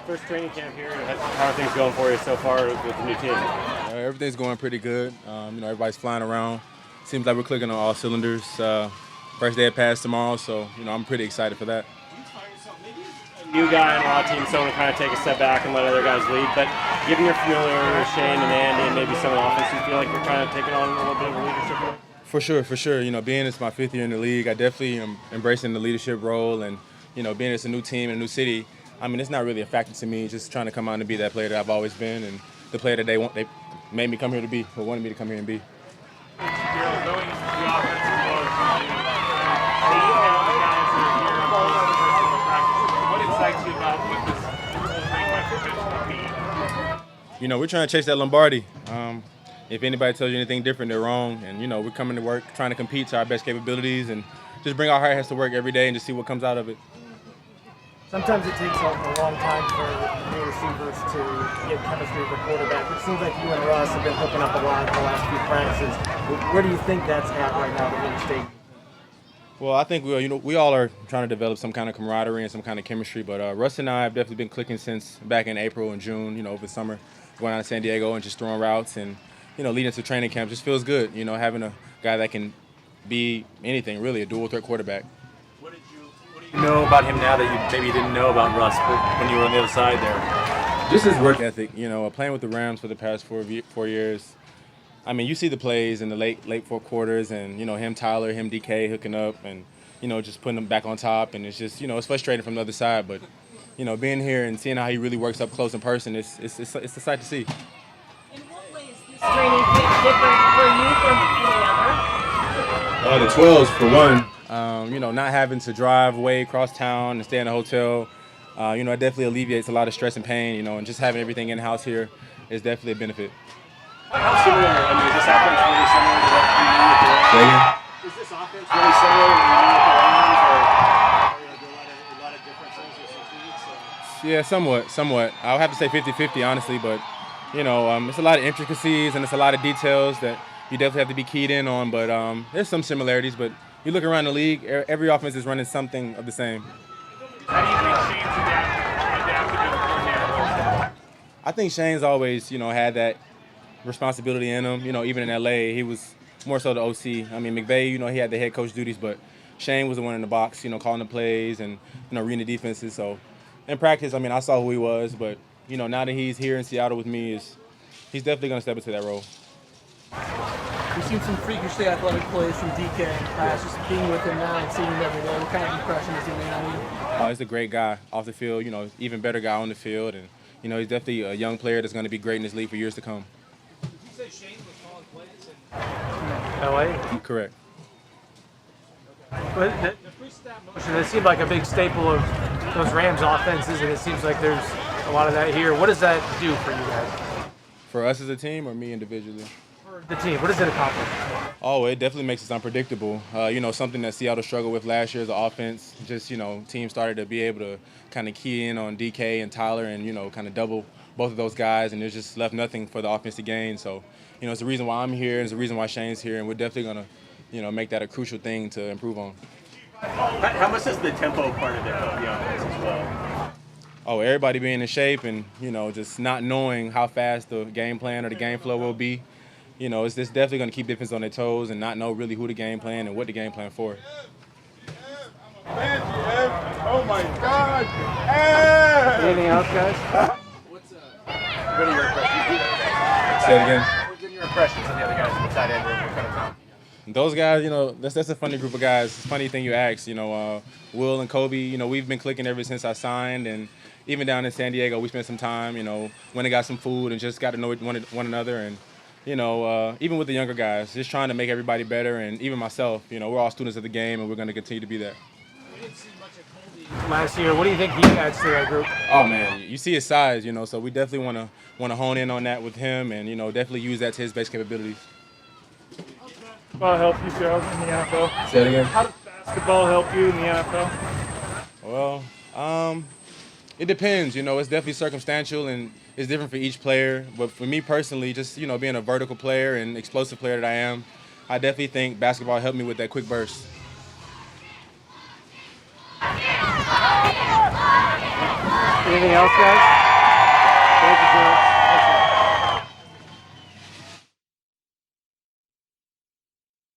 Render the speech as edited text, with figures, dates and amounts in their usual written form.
First training camp here. How are things going for you so far with the new team? Everything's going pretty good. Everybody's flying around. Seems like we're clicking on all cylinders. First day of pass tomorrow, so I'm pretty excited for that. New guy on a lot of teams, someone to kind of take a step back and let other guys lead. But given you're familiar with Shane and Andy and maybe some of the offense, you feel like you're kind of taking on a little bit of a leadership role? For sure. Being it's my 5th year in the league, I definitely am embracing the leadership role. And, being it's a new team and a new city, it's not really a factor to me. Just trying to come out and be that player that I've always been and the player that they made me come here to be, or wanted me to come here and be. Gerald, knowing the offensive role, seeing how the guys are here on personal practice, what excites you about what this whole thing might potentially be? We're trying to chase that Lombardi. If anybody tells you anything different, they're wrong. And, we're coming to work, trying to compete to our best capabilities and just bring our hard heads to work every day and just see what comes out of it. Sometimes it takes a long time for new receivers to get chemistry with the quarterback. It seems like you and Russ have been hooking up a lot in the last few practices. Where do you think that's at right now at Wayne State? Well, I think we all are trying to develop some kind of camaraderie and some kind of chemistry. But Russ and I have definitely been clicking since back in April and June. Over the summer, going out to San Diego and just throwing routes and leading to training camp just feels good. Having a guy that can be anything really, a dual threat quarterback. What do you know about him now that you maybe didn't know about Russ when you were on the other side there? Just his work ethic. Playing with the Rams for the past 4 years. You see the plays in the late fourth quarters, and him, Tyler, him, DK hooking up, and just putting them back on top, and it's just it's frustrating from the other side. But being here and seeing how he really works up close in person, it's a sight to see. In what way is this training camp different for you from any other? The 12s for one. Not having to drive way across town and stay in a hotel. It definitely alleviates a lot of stress and pain. And just having everything in house here is definitely a benefit. How similar? Is this offense really similar to what you knew with the Rams? Is this offense really similar to what you knew with the Rams, or are there a lot of differences or some tweaks? Yeah, somewhat. I'll have to say 50-50, honestly, but it's a lot of intricacies and it's a lot of details that you definitely have to be keyed in on. But there's some similarities. But you look around the league, every offense is running something of the same. How do you think Shane's adapted to the coordinator? I think Shane's always, had that responsibility in him. Even in LA, he was more so the OC. McVay, he had the head coach duties, but Shane was the one in the box, calling the plays and, reading the defenses. So in practice, I saw who he was, but, now that he's here in Seattle with me, he's definitely going to step into that role. We've seen some freakishly athletic plays from DK in the past. Just being with him now and seeing him every day, what kind of impression is he made on you? He's a great guy off the field, even better guy on the field. And, he's definitely a young player that's going to be great in this league for years to come. Did you say Shane was calling plays in LA? Correct. But the three-step motion, it seemed like a big staple of those Rams offenses, and it seems like there's a lot of that here. What does that do for you guys? For us as a team or me individually? For the team, what does it accomplish? Oh, it definitely makes us unpredictable. Something that Seattle struggled with last year as an offense. Just, teams started to be able to kind of key in on DK and Tyler and, kind of double both of those guys, and there's just left nothing for the offense to gain. So, it's the reason why I'm here, and it's the reason why Shane's here, and we're definitely going to, make that a crucial thing to improve on. How much does the tempo part of it help the offense as well? Oh, everybody being in shape and, just not knowing how fast the game plan or the game flow will be. It's just definitely going to keep defense on their toes and not know really who the game plan and what the game plan for. Oh my God! Anything else, guys? What are your impressions? Say it again. What are your impressions of the other guys on the tight end room? What kind of time? Those guys, that's a funny group of guys. It's a funny thing you ask. Will and Kobe, we've been clicking ever since I signed, and even down in San Diego, we spent some time, when they got some food and just got to know one another. And, even with the younger guys, just trying to make everybody better. And even myself, we're all students of the game, and we're going to continue to be that. We didn't see much of Colby Last year, what do you think he adds to that group? Oh, man, you see his size, so we definitely want to hone in on that with him and, definitely use that to his best capabilities. Basketball help you, Gerald, in the NFL? Say it again. How does basketball help you in the NFL? Well, it depends. It's definitely circumstantial and it's different for each player. But for me personally, just, being a vertical player and explosive player that I am, I definitely think basketball helped me with that quick burst. Anything else, guys?